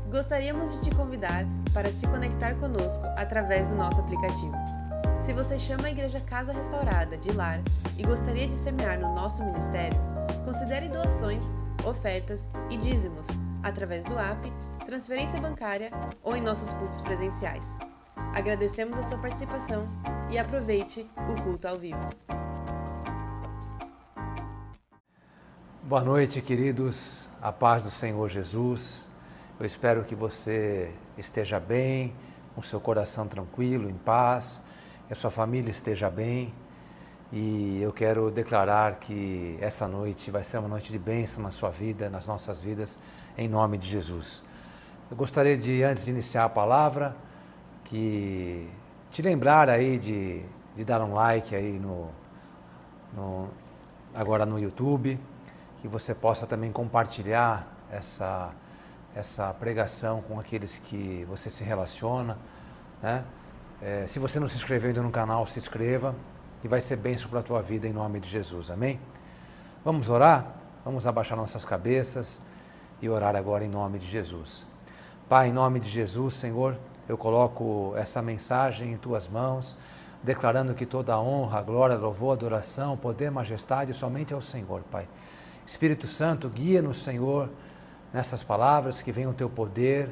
Gostaríamos de te convidar para se conectar conosco através do nosso aplicativo. Se você chama a Igreja Casa Restaurada de lar e gostaria de semear no nosso ministério, considere doações, ofertas e dízimos através do app, transferência bancária ou em nossos cultos presenciais. Agradecemos a sua participação e aproveite o culto ao vivo. Boa noite, queridos. A paz do Senhor Jesus. Eu espero que você esteja bem, com seu coração tranquilo, em paz, que a sua família esteja bem. E eu quero declarar que esta noite vai ser uma noite de bênção na sua vida, nas nossas vidas, em nome de Jesus. Eu gostaria de, antes de iniciar a palavra, que te lembrar aí de dar um like aí agora no YouTube, que você possa também compartilhar essa pregação com aqueles que você se relaciona, né? Se você não se inscreveu ainda no canal, se inscreva, e vai ser bênção para a tua vida em nome de Jesus, amém? Vamos orar? Vamos abaixar nossas cabeças e orar agora em nome de Jesus. Pai, em nome de Jesus, Senhor, eu coloco essa mensagem em tuas mãos, declarando que toda a honra, glória, louvor, adoração, poder, majestade somente ao Senhor, Pai. Espírito Santo, guia-nos, Senhor, nessas palavras, que venha o teu poder,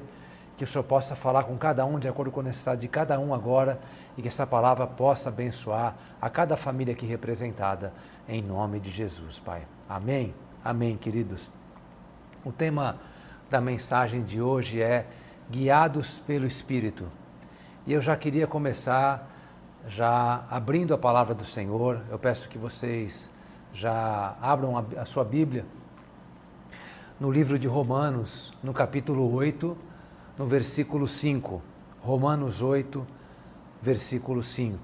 que o Senhor possa falar com cada um de acordo com a necessidade de cada um agora e que essa palavra possa abençoar a cada família aqui representada, em nome de Jesus, Pai. Amém? Amém, queridos. O tema da mensagem de hoje é Guiados pelo Espírito. E eu já queria começar já abrindo a palavra do Senhor. Eu peço que vocês já abram a sua Bíblia no livro de Romanos, no capítulo 8, no versículo 5. Romanos 8, versículo 5.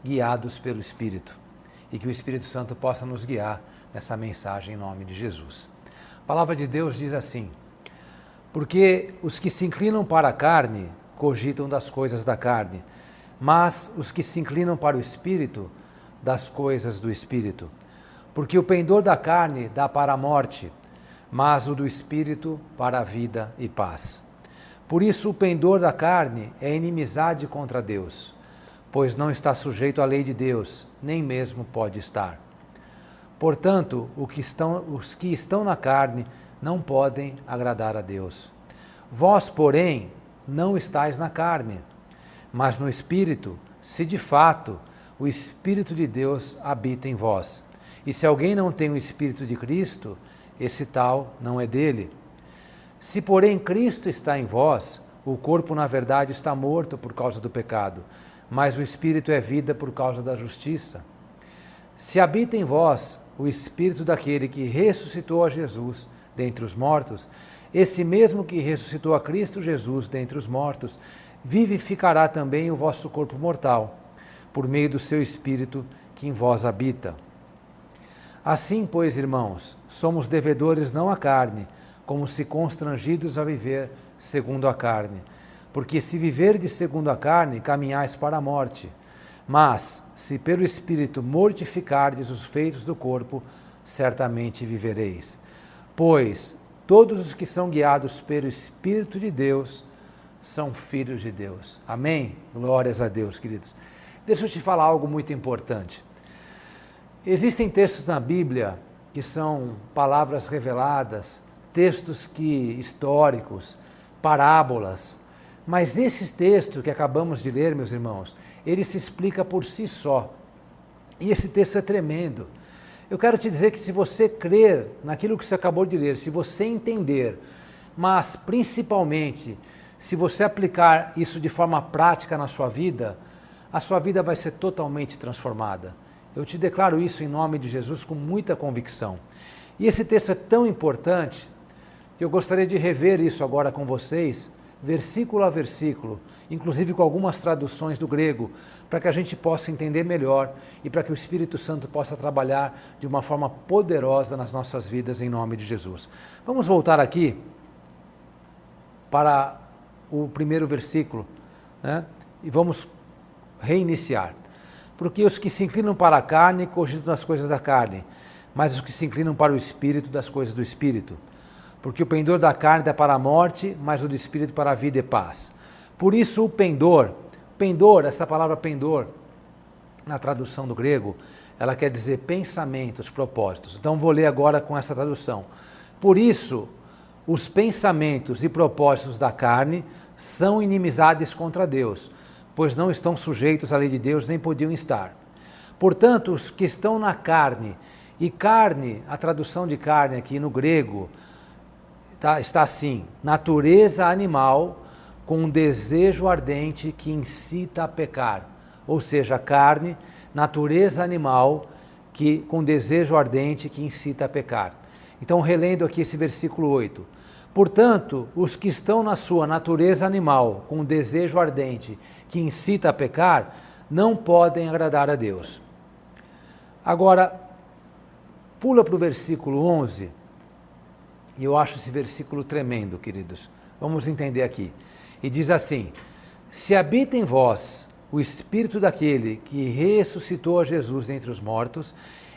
Guiados pelo Espírito. E que o Espírito Santo possa nos guiar nessa mensagem em nome de Jesus. A palavra de Deus diz assim: porque os que se inclinam para a carne cogitam das coisas da carne, mas os que se inclinam para o Espírito, das coisas do Espírito. Porque o pendor da carne dá para a morte, mas o do Espírito para a vida e paz. Por isso o pendor da carne é inimizade contra Deus, pois não está sujeito à lei de Deus, nem mesmo pode estar. Portanto, os que estão na carne não podem agradar a Deus. Vós, porém, não estáis na carne, mas no Espírito, se de fato o Espírito de Deus habita em vós. E se alguém não tem o Espírito de Cristo, esse tal não é dele. Se, porém, Cristo está em vós, o corpo, na verdade, está morto por causa do pecado, mas o Espírito é vida por causa da justiça. Se habita em vós o Espírito daquele que ressuscitou a Jesus dentre os mortos, esse mesmo que ressuscitou a Cristo Jesus dentre os mortos, vivificará também o vosso corpo mortal, por meio do seu Espírito que em vós habita. Assim, pois, irmãos, somos devedores não à carne, como se constrangidos a viver segundo a carne. Porque se viverdes segundo a carne, caminhais para a morte. Mas, se pelo Espírito mortificardes os feitos do corpo, certamente vivereis. Pois todos os que são guiados pelo Espírito de Deus são filhos de Deus. Amém? Glórias a Deus, queridos. Deixa eu te falar algo muito importante. Existem textos na Bíblia que são palavras reveladas, textos históricos, parábolas, mas esse texto que acabamos de ler, meus irmãos, ele se explica por si só. E esse texto é tremendo. Eu quero te dizer que se você crer naquilo que você acabou de ler, se você entender, mas principalmente se você aplicar isso de forma prática na sua vida, a sua vida vai ser totalmente transformada. Eu te declaro isso em nome de Jesus com muita convicção. E esse texto é tão importante que eu gostaria de rever isso agora com vocês, versículo a versículo, inclusive com algumas traduções do grego, para que a gente possa entender melhor e para que o Espírito Santo possa trabalhar de uma forma poderosa nas nossas vidas em nome de Jesus. Vamos voltar aqui para o primeiro versículo, né? E vamos reiniciar. Porque os que se inclinam para a carne cogitam das coisas da carne, mas os que se inclinam para o Espírito, das coisas do Espírito. porque o pendor da carne é para a morte, mas o do espírito para a vida e paz. Por isso o pendor, essa palavra pendor, na tradução do grego, ela quer dizer pensamentos, propósitos. Então vou ler agora com essa tradução. Por isso, os pensamentos e propósitos da carne são inimizades contra Deus, pois não estão sujeitos à lei de Deus, nem podiam estar. Portanto, os que estão na carne, e carne, a tradução de carne aqui no grego, está assim, natureza animal com um desejo ardente que incita a pecar. Ou seja, carne, natureza animal com desejo ardente que incita a pecar. Então, relendo aqui esse versículo 8. Portanto, os que estão na sua natureza animal com desejo ardente que incita a pecar, não podem agradar a Deus. Agora, pula para o versículo 11, e eu acho esse versículo tremendo, queridos. Vamos entender aqui. E diz assim: se habita em vós o Espírito daquele que ressuscitou a Jesus dentre os mortos,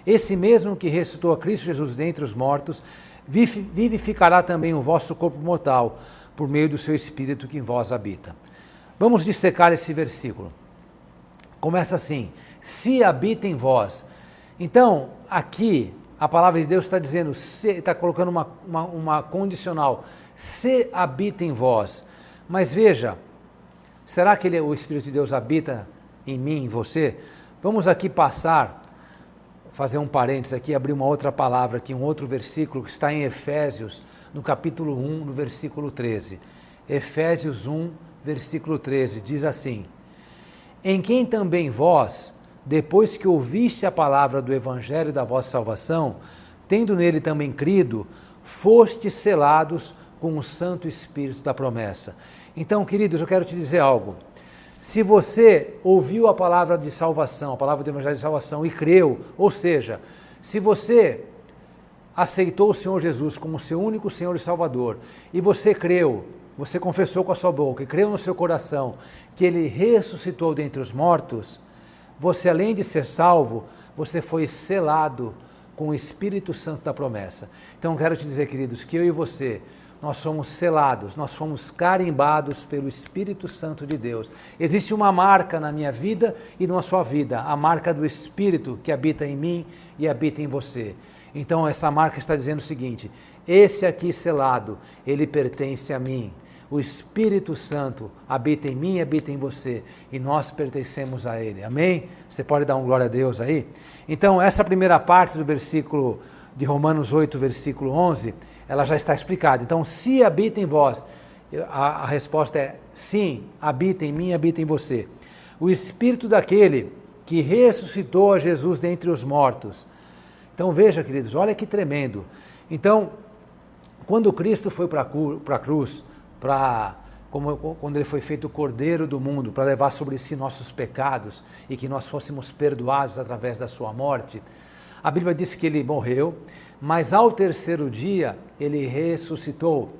esse mesmo que ressuscitou a Cristo Jesus dentre os mortos, vivificará também o vosso corpo mortal, por meio do seu Espírito que em vós habita. Vamos dissecar esse versículo. Começa assim: se habita em vós. Então, aqui, a palavra de Deus está dizendo, está colocando uma condicional, se habita em vós. Mas veja, será que o Espírito de Deus habita em mim, em você? Vamos aqui fazer um parênteses aqui, abrir uma outra palavra aqui, um outro versículo que está em Efésios, no capítulo 1, no versículo 13. Efésios 1, versículo 13, diz assim: em quem também vós, depois que ouviste a palavra do evangelho da vossa salvação, tendo nele também crido, fostes selados com o Santo Espírito da promessa. Então, queridos, eu quero te dizer algo. Se você ouviu a palavra de salvação, a palavra do evangelho de salvação e creu, ou seja, se você aceitou o Senhor Jesus como seu único Senhor e Salvador, e você creu, você confessou com a sua boca e creu no seu coração que Ele ressuscitou dentre os mortos, você, além de ser salvo, você foi selado com o Espírito Santo da promessa. Então, quero te dizer, queridos, que eu e você, nós somos selados, nós fomos carimbados pelo Espírito Santo de Deus. Existe uma marca na minha vida e na sua vida, a marca do Espírito que habita em mim e habita em você. Então, essa marca está dizendo o seguinte: esse aqui selado, ele pertence a mim. O Espírito Santo habita em mim e habita em você, e nós pertencemos a Ele. Amém? Você pode dar um glória a Deus aí? Então, essa primeira parte do versículo de Romanos 8, versículo 11, ela já está explicada. Então, se habita em vós, a resposta é sim, habita em mim e habita em você. O Espírito daquele que ressuscitou a Jesus dentre os mortos. Então, veja, queridos, olha que tremendo. Então, quando Cristo foi para a cruz, quando ele foi feito o Cordeiro do mundo, para levar sobre si nossos pecados e que nós fôssemos perdoados através da sua morte, a Bíblia diz que ele morreu, mas ao terceiro dia ele ressuscitou.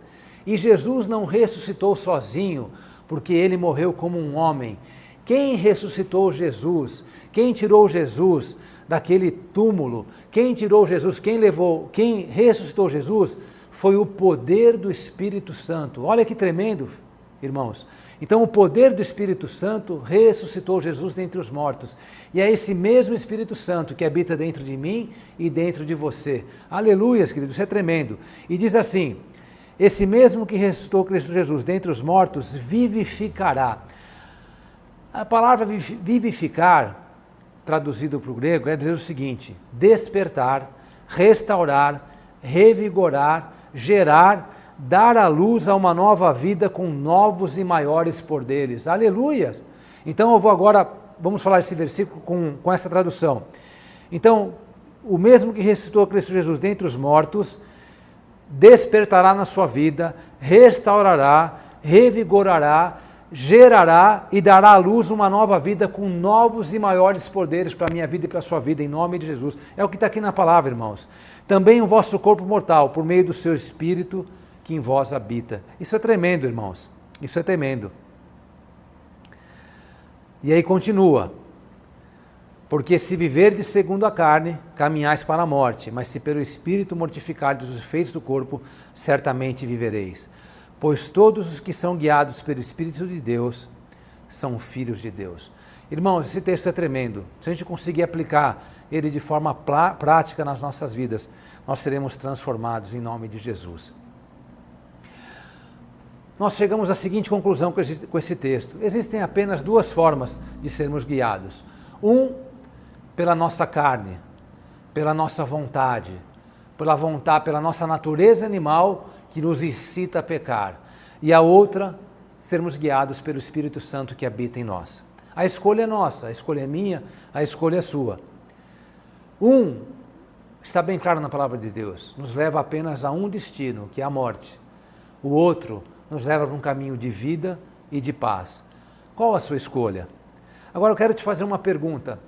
E Jesus não ressuscitou sozinho, porque ele morreu como um homem. Quem ressuscitou Jesus? Quem tirou Jesus daquele túmulo? Quem tirou Jesus? Quem ressuscitou Jesus? Foi o poder do Espírito Santo. Olha que tremendo, irmãos. Então, o poder do Espírito Santo ressuscitou Jesus dentre os mortos. E é esse mesmo Espírito Santo que habita dentro de mim e dentro de você. Aleluias, queridos, isso é tremendo. E diz assim: esse mesmo que ressuscitou Cristo Jesus dentre os mortos, vivificará. A palavra vivificar, traduzido para o grego, é dizer o seguinte: despertar, restaurar, revigorar, gerar, dar à luz a uma nova vida com novos e maiores poderes. Aleluia! Então vamos falar esse versículo com essa tradução. Então, o mesmo que ressuscitou Cristo Jesus dentre os mortos, despertará na sua vida, restaurará, revigorará, gerará e dará à luz uma nova vida com novos e maiores poderes para a minha vida e para a sua vida, em nome de Jesus. É o que está aqui na palavra, irmãos. Também o vosso corpo mortal, por meio do seu Espírito que em vós habita. Isso é tremendo, irmãos. Isso é tremendo. E aí continua. Porque se viverdes segundo a carne, caminhais para a morte, mas se pelo Espírito mortificardes os efeitos do corpo, certamente vivereis. Pois todos os que são guiados pelo Espírito de Deus são filhos de Deus. Irmãos, esse texto é tremendo. Se a gente conseguir aplicar ele de forma prática nas nossas vidas, nós seremos transformados em nome de Jesus. Nós chegamos à seguinte conclusão com esse texto. Existem apenas duas formas de sermos guiados. Pela nossa carne, pela nossa vontade, pela nossa natureza animal que nos incita a pecar. E a outra, sermos guiados pelo Espírito Santo que habita em nós. A escolha é nossa, a escolha é minha, a escolha é sua. Está bem claro na palavra de Deus, nos leva apenas a um destino, que é a morte. O outro nos leva para um caminho de vida e de paz. Qual a sua escolha? Agora eu quero te fazer uma pergunta.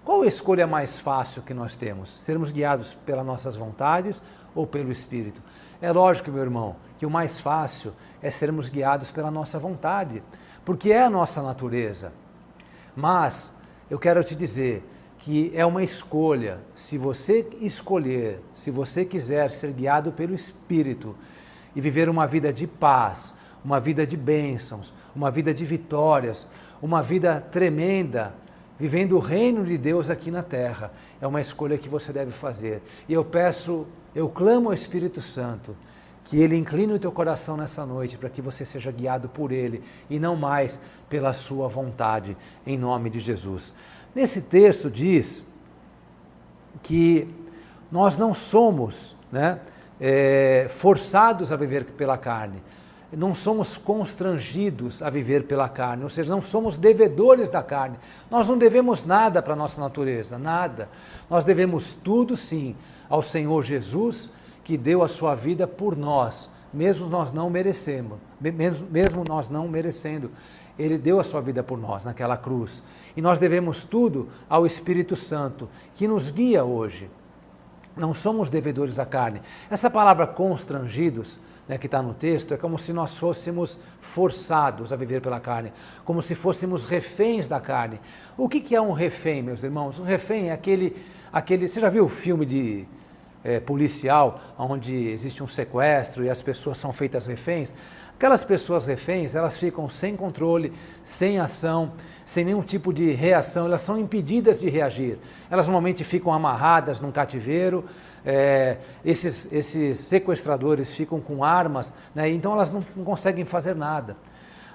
Qual a escolha mais fácil que nós temos? Sermos guiados pelas nossas vontades ou pelo Espírito? É lógico, meu irmão, que o mais fácil é sermos guiados pela nossa vontade, porque é a nossa natureza. Mas eu quero te dizer que é uma escolha. Se você escolher, se você quiser ser guiado pelo Espírito e viver uma vida de paz, uma vida de bênçãos, uma vida de vitórias, uma vida tremenda, vivendo o reino de Deus aqui na terra, é uma escolha que você deve fazer. E eu clamo ao Espírito Santo, que Ele incline o teu coração nessa noite, para que você seja guiado por Ele, e não mais pela sua vontade, em nome de Jesus. Nesse texto diz que nós não somos forçados a viver pela carne, não somos constrangidos a viver pela carne, ou seja, não somos devedores da carne. Nós não devemos nada para a nossa natureza, nada. Nós devemos tudo, sim, ao Senhor Jesus, que deu a sua vida por nós, mesmo nós não merecendo. Ele deu a sua vida por nós naquela cruz. E nós devemos tudo ao Espírito Santo, que nos guia hoje. Não somos devedores da carne. Essa palavra constrangidos, que está no texto, é como se nós fôssemos forçados a viver pela carne, como se fôssemos reféns da carne. O que é um refém, meus irmãos? Um refém é aquele você já viu o filme de policial, onde existe um sequestro e as pessoas são feitas reféns? Aquelas pessoas reféns, elas ficam sem controle, sem ação, sem nenhum tipo de reação, elas são impedidas de reagir. Elas normalmente ficam amarradas num cativeiro, esses sequestradores ficam com armas, então elas não conseguem fazer nada.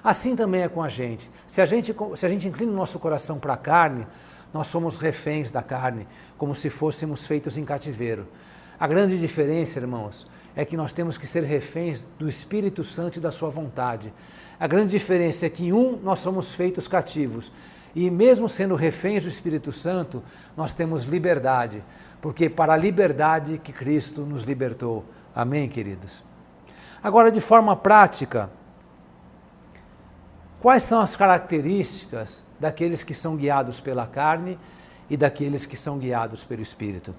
Assim também é com a gente. Se a gente inclina o nosso coração para a carne, nós somos reféns da carne, como se fôssemos feitos em cativeiro. A grande diferença, irmãos, é que nós temos que ser reféns do Espírito Santo e da sua vontade. A grande diferença é que nós somos feitos cativos e mesmo sendo reféns do Espírito Santo, nós temos liberdade, porque para a liberdade que Cristo nos libertou. Amém, queridos? Agora, de forma prática, quais são as características daqueles que são guiados pela carne e daqueles que são guiados pelo Espírito?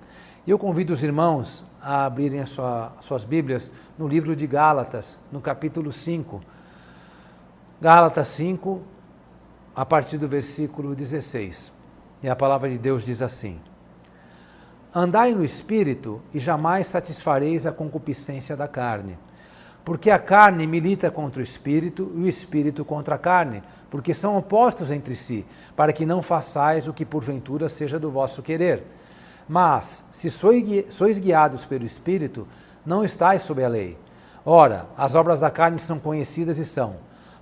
E eu convido os irmãos a abrirem as suas Bíblias no livro de Gálatas, no capítulo 5. Gálatas 5, a partir do versículo 16. E a palavra de Deus diz assim: Andai no Espírito e jamais satisfareis a concupiscência da carne. Porque a carne milita contra o Espírito e o Espírito contra a carne, porque são opostos entre si, para que não façais o que porventura seja do vosso querer. Mas, se sois guiados pelo Espírito, não estáis sob a lei. Ora, as obras da carne são conhecidas e são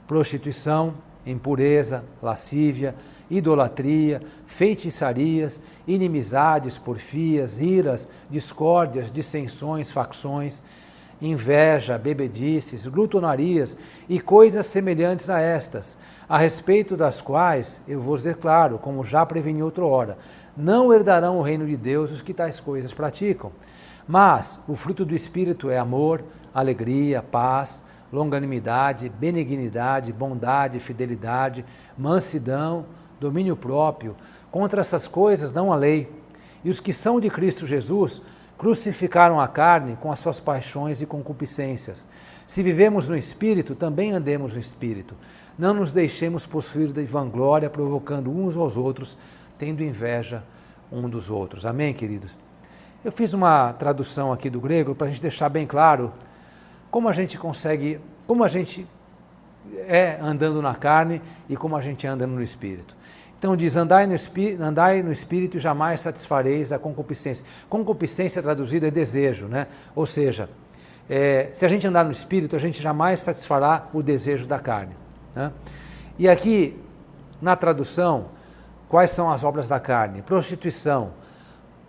prostituição, impureza, lascívia, idolatria, feitiçarias, inimizades, porfias, iras, discórdias, dissensões, facções, inveja, bebedices, glutonarias e coisas semelhantes a estas, a respeito das quais eu vos declaro, como já preveni outrora, não herdarão o reino de Deus os que tais coisas praticam. Mas o fruto do Espírito é amor, alegria, paz, longanimidade, benignidade, bondade, fidelidade, mansidão, domínio próprio. Contra essas coisas não há lei. E os que são de Cristo Jesus crucificaram a carne com as suas paixões e concupiscências. Se vivemos no Espírito, também andemos no Espírito. Não nos deixemos possuir de vanglória, provocando uns aos outros, tendo inveja um dos outros. Amém, queridos? Eu fiz uma tradução aqui do grego para a gente deixar bem claro como a gente é andando na carne e como a gente anda no Espírito. Então diz, andai no Espírito e jamais satisfareis a concupiscência. Concupiscência traduzida é desejo, né? Ou seja, se a gente andar no Espírito, a gente jamais satisfará o desejo da carne, né? E aqui, na tradução, quais são as obras da carne? Prostituição,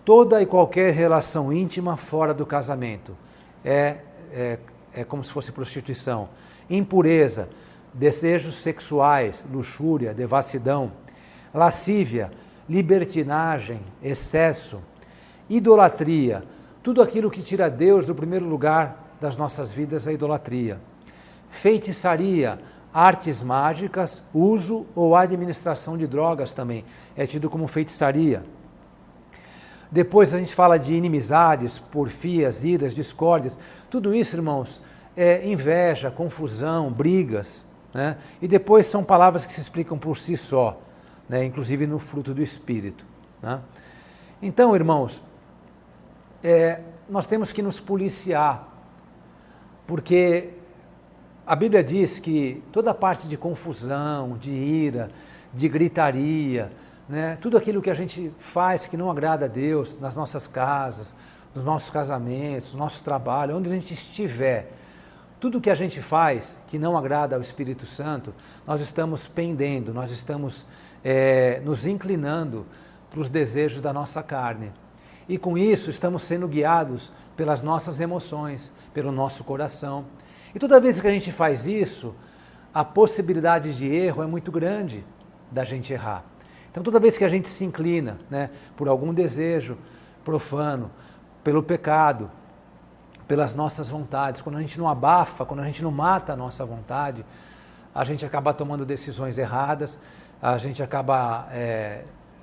toda e qualquer relação íntima fora do casamento. É como se fosse prostituição. Impureza, desejos sexuais, luxúria, devassidão, lascívia, libertinagem, excesso, idolatria, tudo aquilo que tira Deus do primeiro lugar das nossas vidas é idolatria. Feitiçaria, artes mágicas, uso ou administração de drogas também, é tido como feitiçaria. Depois a gente fala de inimizades, porfias, iras, discórdias, tudo isso, irmãos, é inveja, confusão, brigas, né? E depois são palavras que se explicam por si só, né? Inclusive no fruto do Espírito, né? Então, irmãos, nós temos que nos policiar, porque a Bíblia diz que toda parte de confusão, de ira, de gritaria, né? Tudo aquilo que a gente faz que não agrada a Deus nas nossas casas, nos nossos casamentos, no nosso trabalho, onde a gente estiver, tudo que a gente faz que não agrada ao Espírito Santo, nós estamos pendendo, nós estamos nos inclinando para os desejos da nossa carne. E com isso estamos sendo guiados pelas nossas emoções, pelo nosso coração. E toda vez que a gente faz isso, a possibilidade de erro é muito grande da gente errar. Então toda vez que a gente se inclina, né, por algum desejo profano, pelo pecado, pelas nossas vontades, quando a gente não abafa, quando a gente não mata a nossa vontade, a gente acaba tomando decisões erradas, a gente acaba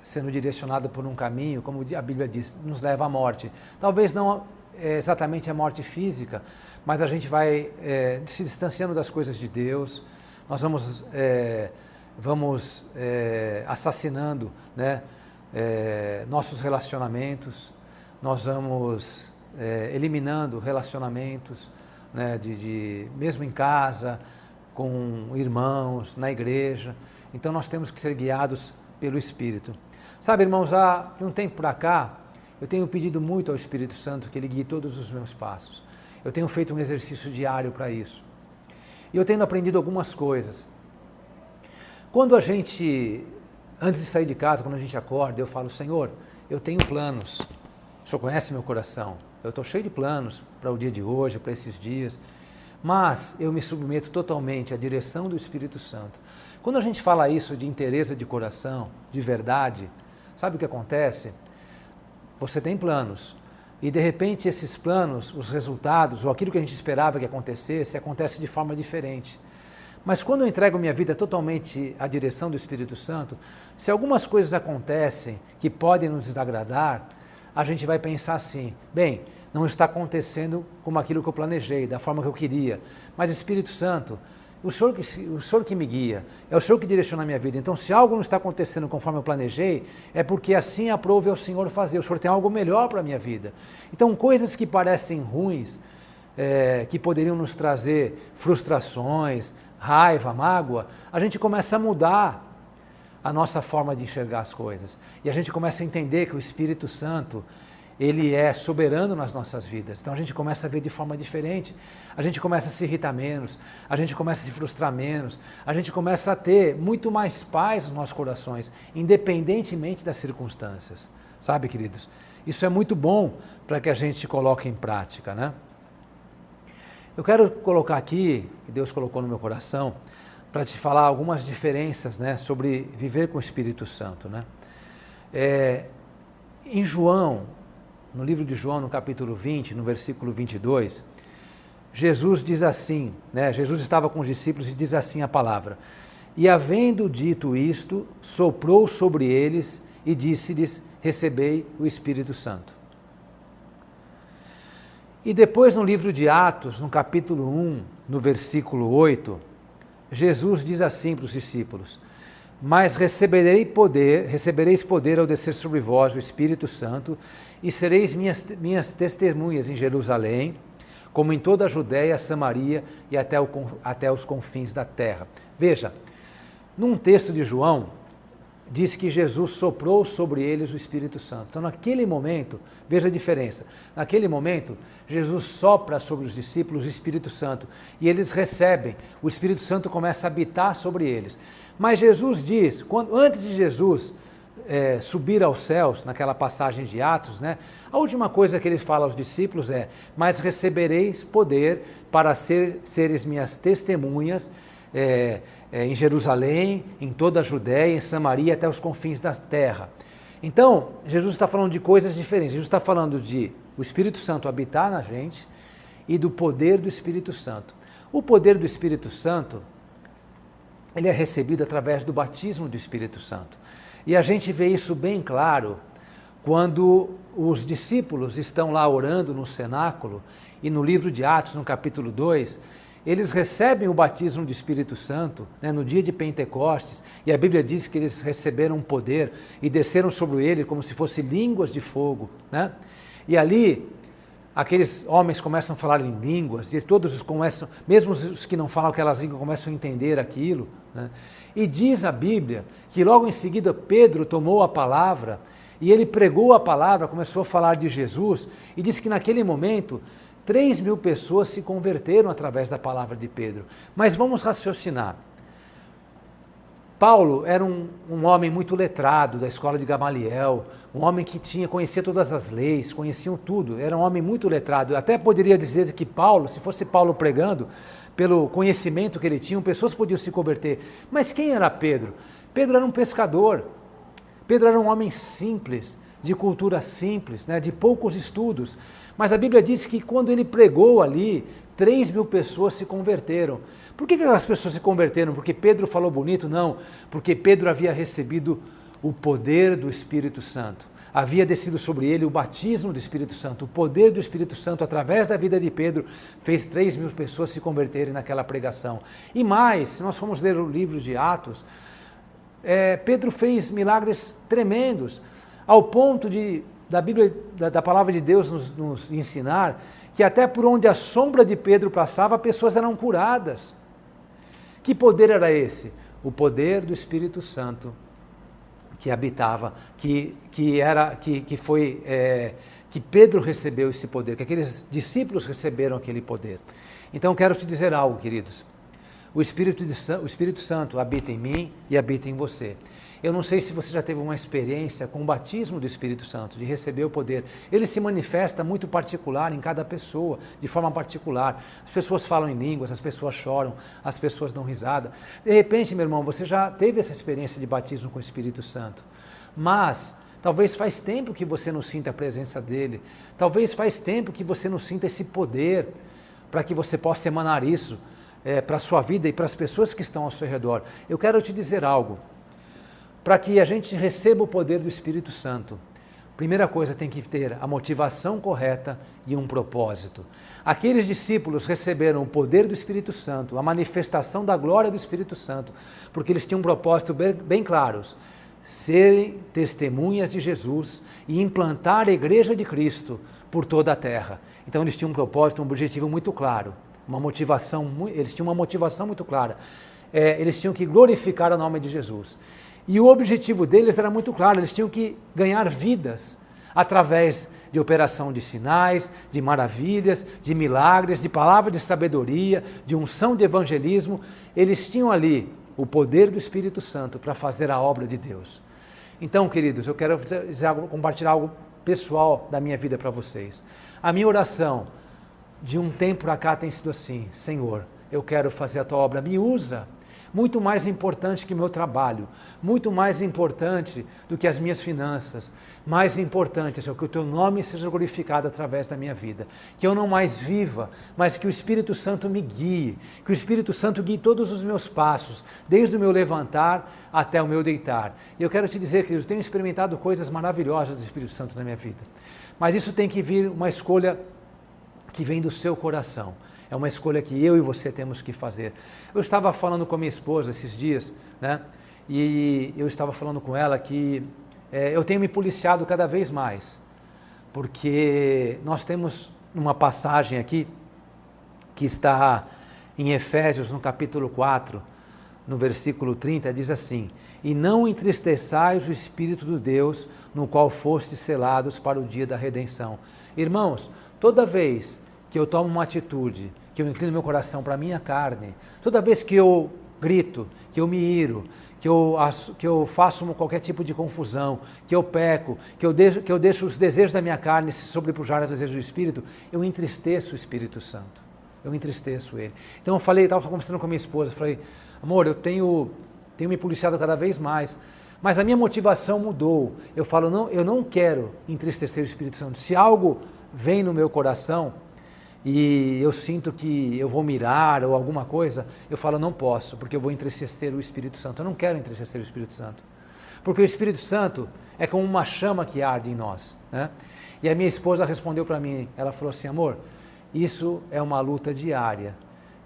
sendo direcionado por um caminho, como a Bíblia diz, nos leva à morte. Talvez não exatamente a morte física, mas a gente vai se distanciando das coisas de Deus, nós vamos assassinando, né, nossos relacionamentos, nós vamos eliminando relacionamentos, né, mesmo em casa, com irmãos, na igreja. Então nós temos que ser guiados pelo Espírito. Sabe, irmãos, de um tempo para cá, eu tenho pedido muito ao Espírito Santo que Ele guie todos os meus passos. Eu tenho feito um exercício diário para isso. E eu tenho aprendido algumas coisas. Quando a gente, antes de sair de casa, quando a gente acorda, eu falo, Senhor, eu tenho planos. O Senhor conhece meu coração. Eu estou cheio de planos para o dia de hoje, para esses dias. Mas eu me submeto totalmente à direção do Espírito Santo. Quando a gente fala isso de inteireza de coração, de verdade, sabe o que acontece? Você tem planos. E de repente esses planos, os resultados, ou aquilo que a gente esperava que acontecesse, acontece de forma diferente. Mas quando eu entrego minha vida totalmente à direção do Espírito Santo, se algumas coisas acontecem que podem nos desagradar, a gente vai pensar assim, bem, não está acontecendo como aquilo que eu planejei, da forma que eu queria, mas Espírito Santo, o Senhor que me guia, é o Senhor que direciona a minha vida. Então, se algo não está acontecendo conforme eu planejei, é porque assim aprove ao Senhor fazer. O Senhor tem algo melhor para a minha vida. Então, coisas que parecem ruins, que poderiam nos trazer frustrações, raiva, mágoa, a gente começa a mudar a nossa forma de enxergar as coisas. E a gente começa a entender que o Espírito Santo, Ele é soberano nas nossas vidas. Então a gente começa a ver de forma diferente, a gente começa a se irritar menos, a gente começa a se frustrar menos, a gente começa a ter muito mais paz nos nossos corações, independentemente das circunstâncias. Sabe, queridos? Isso é muito bom para que a gente coloque em prática, né? Eu quero colocar aqui, que Deus colocou no meu coração, para te falar algumas diferenças, né, sobre viver com o Espírito Santo, né? Em João, no livro de João, no capítulo 20, no versículo 22, Jesus diz assim, né? Jesus estava com os discípulos e diz assim a palavra: e havendo dito isto, soprou sobre eles e disse-lhes, recebei o Espírito Santo. E depois no livro de Atos, no capítulo 1, no versículo 8, Jesus diz assim para os discípulos: mas recebereis poder ao descer sobre vós o Espírito Santo, e sereis minhas testemunhas em Jerusalém, como em toda a Judéia, Samaria e até os confins da terra. Veja, num texto de João, diz que Jesus soprou sobre eles o Espírito Santo. Então, naquele momento, veja a diferença, naquele momento, Jesus sopra sobre os discípulos o Espírito Santo e eles recebem, o Espírito Santo começa a habitar sobre eles. Mas Jesus diz, antes de Jesus subir aos céus, naquela passagem de Atos, né, a última coisa que ele fala aos discípulos é: mas recebereis poder para seres minhas testemunhas em Jerusalém, em toda a Judéia, em Samaria, até os confins da terra. Então, Jesus está falando de coisas diferentes. Jesus está falando de o Espírito Santo habitar na gente e do poder do Espírito Santo. O poder do Espírito Santo, ele é recebido através do batismo do Espírito Santo. E a gente vê isso bem claro quando os discípulos estão lá orando no cenáculo e no livro de Atos, no capítulo 2, eles recebem o batismo do Espírito Santo, né, no dia de Pentecostes, e a Bíblia diz que eles receberam poder e desceram sobre ele como se fossem línguas de fogo, né? E ali, aqueles homens começam a falar em línguas, e todos começam, mesmo os que não falam aquelas línguas, começam a entender aquilo, né? E diz a Bíblia que logo em seguida Pedro tomou a palavra, e ele pregou a palavra, começou a falar de Jesus, e disse que naquele momento 3.000 pessoas se converteram através da palavra de Pedro. Mas vamos raciocinar. Paulo era um homem muito letrado da escola de Gamaliel, um homem que conhecia todas as leis, conheciam tudo, era um homem muito letrado. Eu até poderia dizer que Paulo, se fosse Paulo pregando, pelo conhecimento que ele tinha, pessoas podiam se converter. Mas quem era Pedro? Pedro era um pescador. Pedro era um homem simples, de cultura simples, né, de poucos estudos. Mas a Bíblia diz que quando ele pregou ali, 3.000 pessoas se converteram. Por que aquelas pessoas se converteram? Porque Pedro falou bonito? Não, porque Pedro havia recebido o poder do Espírito Santo. Havia descido sobre ele o batismo do Espírito Santo. O poder do Espírito Santo, através da vida de Pedro, fez 3.000 pessoas se converterem naquela pregação. E mais, se nós formos ler o livro de Atos, Pedro fez milagres tremendos, ao ponto da Bíblia, da palavra de Deus nos ensinar que até por onde a sombra de Pedro passava, pessoas eram curadas. Que poder era esse? O poder do Espírito Santo que habitava, que Pedro recebeu esse poder, que aqueles discípulos receberam aquele poder. Então quero te dizer algo, queridos. O Espírito Santo habita em mim e habita em você. Eu não sei se você já teve uma experiência com o batismo do Espírito Santo, de receber o poder. Ele se manifesta muito particular em cada pessoa, de forma particular. As pessoas falam em línguas, as pessoas choram, as pessoas dão risada. De repente, meu irmão, você já teve essa experiência de batismo com o Espírito Santo. Mas talvez faz tempo que você não sinta a presença dele. Talvez faz tempo que você não sinta esse poder para que você possa emanar isso para a sua vida e para as pessoas que estão ao seu redor. Eu quero te dizer algo. Para que a gente receba o poder do Espírito Santo, primeira coisa, tem que ter a motivação correta e um propósito. Aqueles discípulos receberam o poder do Espírito Santo, a manifestação da glória do Espírito Santo, porque eles tinham um propósito bem claros: serem testemunhas de Jesus e implantar a igreja de Cristo por toda a terra. Então eles tinham um propósito, um objetivo muito claro, eles tinham uma motivação muito clara. Eles tinham que glorificar o nome de Jesus. E o objetivo deles era muito claro: eles tinham que ganhar vidas através de operação de sinais, de maravilhas, de milagres, de palavra de sabedoria, de unção de evangelismo. Eles tinham ali o poder do Espírito Santo para fazer a obra de Deus. Então, queridos, eu quero compartilhar algo pessoal da minha vida para vocês. A minha oração de um tempo para cá tem sido assim: Senhor, eu quero fazer a tua obra, me usa. Muito mais importante que o meu trabalho, muito mais importante do que as minhas finanças, mais importante é que o teu nome seja glorificado através da minha vida, que eu não mais viva, mas que o Espírito Santo me guie, que o Espírito Santo guie todos os meus passos, desde o meu levantar até o meu deitar. E eu quero te dizer que eu tenho experimentado coisas maravilhosas do Espírito Santo na minha vida, mas isso tem que vir uma escolha que vem do seu coração. É uma escolha que eu e você temos que fazer. Eu estava falando com a minha esposa esses dias, né? e eu estava falando com ela que eu tenho me policiado cada vez mais, porque nós temos uma passagem aqui que está em Efésios, no capítulo 4, no versículo 30, diz assim: e não entristeçais o Espírito de Deus, no qual fostes selados para o dia da redenção. Irmãos, toda vez que eu tomo uma atitude, que eu inclino meu coração para a minha carne, toda vez que eu grito, que eu me iro, que eu faço qualquer tipo de confusão, que eu peco, que eu deixo os desejos da minha carne se sobrepujar aos desejos do Espírito, eu entristeço o Espírito Santo. Eu entristeço ele. Então eu falei, estava conversando com a minha esposa, falei, amor, eu tenho me policiado cada vez mais, mas a minha motivação mudou. Eu falo, não, eu não quero entristecer o Espírito Santo. Se algo vem no meu coração e eu sinto que eu vou mirar ou alguma coisa, eu falo, não posso, porque eu vou entristecer o Espírito Santo. Eu não quero entristecer o Espírito Santo, porque o Espírito Santo é como uma chama que arde em nós, né? E a minha esposa respondeu para mim, ela falou assim, amor, isso é uma luta diária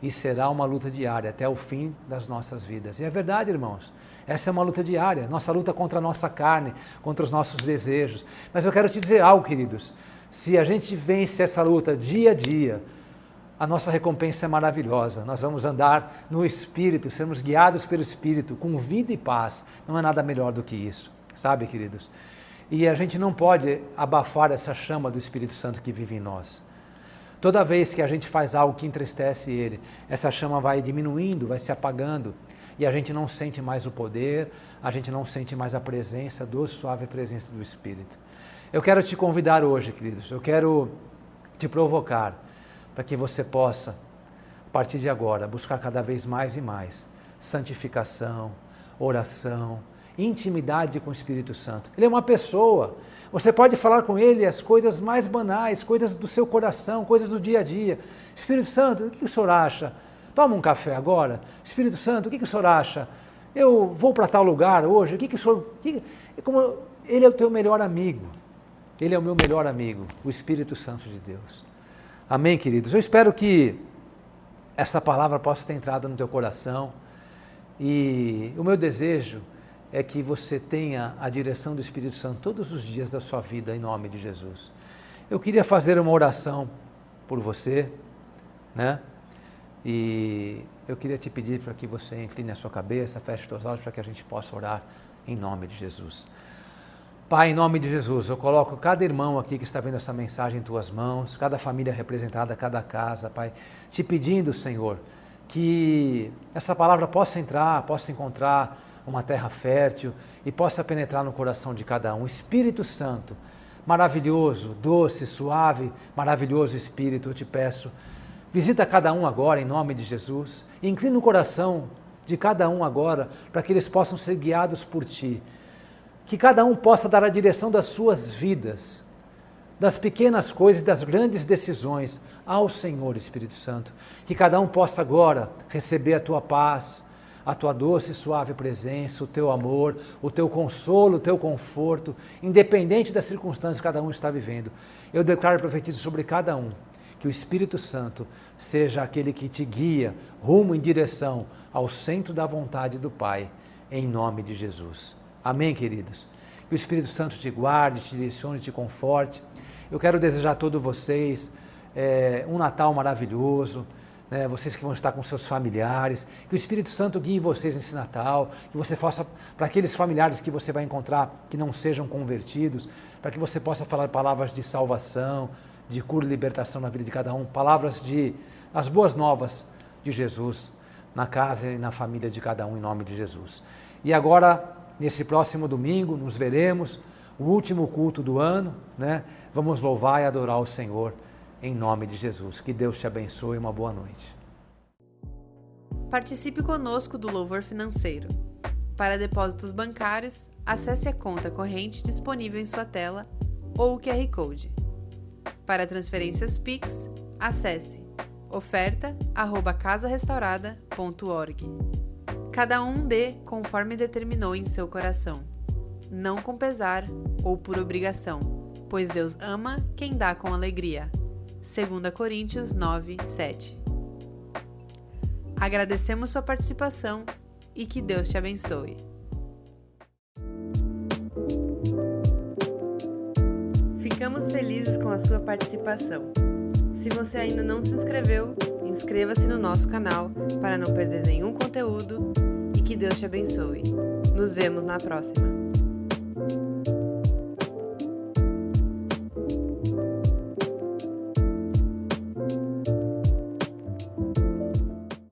e será uma luta diária até o fim das nossas vidas. E é verdade, irmãos, essa é uma luta diária, nossa luta contra a nossa carne, contra os nossos desejos. Mas eu quero te dizer algo, queridos, se a gente vence essa luta dia a dia, a nossa recompensa é maravilhosa. Nós vamos andar no Espírito, sermos guiados pelo Espírito, com vida e paz. Não é nada melhor do que isso, sabe, queridos? E a gente não pode abafar essa chama do Espírito Santo que vive em nós. Toda vez que a gente faz algo que entristece ele, essa chama vai diminuindo, vai se apagando, e a gente não sente mais o poder, a gente não sente mais a presença, a doce, suave presença do Espírito. Eu quero te convidar hoje, queridos, eu quero te provocar para que você possa, a partir de agora, buscar cada vez mais e mais santificação, oração, intimidade com o Espírito Santo. Ele é uma pessoa. Você pode falar com ele as coisas mais banais, coisas do seu coração, coisas do dia a dia. Espírito Santo, o que o senhor acha? Toma um café agora. Espírito Santo, o que o senhor acha? Eu vou para tal lugar hoje. O que o senhor... Ele é o teu melhor amigo. Ele é o meu melhor amigo, o Espírito Santo de Deus. Amém, queridos? Eu espero que essa palavra possa ter entrado no teu coração. E o meu desejo é que você tenha a direção do Espírito Santo todos os dias da sua vida, em nome de Jesus. Eu queria fazer uma oração por você, né? E eu queria te pedir para que você incline a sua cabeça, feche os seus olhos, para que a gente possa orar em nome de Jesus. Pai, em nome de Jesus, eu coloco cada irmão aqui que está vendo essa mensagem em tuas mãos, cada família representada, cada casa, Pai, te pedindo, Senhor, que essa palavra possa entrar, possa encontrar uma terra fértil e possa penetrar no coração de cada um. Espírito Santo, maravilhoso, doce, suave, maravilhoso Espírito, eu te peço, visita cada um agora em nome de Jesus e inclina o coração de cada um agora para que eles possam ser guiados por Ti. Que cada um possa dar a direção das suas vidas, das pequenas coisas e das grandes decisões ao Senhor Espírito Santo. Que cada um possa agora receber a Tua paz, a Tua doce e suave presença, o Teu amor, o Teu consolo, o Teu conforto, independente das circunstâncias que cada um está vivendo. Eu declaro e profetizo sobre cada um, que o Espírito Santo seja aquele que te guia rumo em direção ao centro da vontade do Pai, em nome de Jesus. Amém, queridos? Que o Espírito Santo te guarde, te direcione, te conforte. Eu quero desejar a todos vocês um Natal maravilhoso, né? Vocês que vão estar com seus familiares, que o Espírito Santo guie vocês nesse Natal, que você faça para aqueles familiares que você vai encontrar que não sejam convertidos, para que você possa falar palavras de salvação, de cura e libertação na vida de cada um, palavras de as boas novas de Jesus na casa e na família de cada um, em nome de Jesus. E agora, nesse próximo domingo, nos veremos, o último culto do ano, né? Vamos louvar e adorar o Senhor em nome de Jesus. Que Deus te abençoe e uma boa noite. Participe conosco do Louvor Financeiro. Para depósitos bancários, acesse a conta corrente disponível em sua tela ou o QR Code. Para transferências Pix, acesse oferta@casarestaurada.org. Cada um dê conforme determinou em seu coração, não com pesar ou por obrigação, pois Deus ama quem dá com alegria. 2 Coríntios 9, 7. Agradecemos sua participação e que Deus te abençoe. Ficamos felizes com a sua participação. Se você ainda não se inscreveu, inscreva-se no nosso canal para não perder nenhum conteúdo e que Deus te abençoe. Nos vemos na próxima.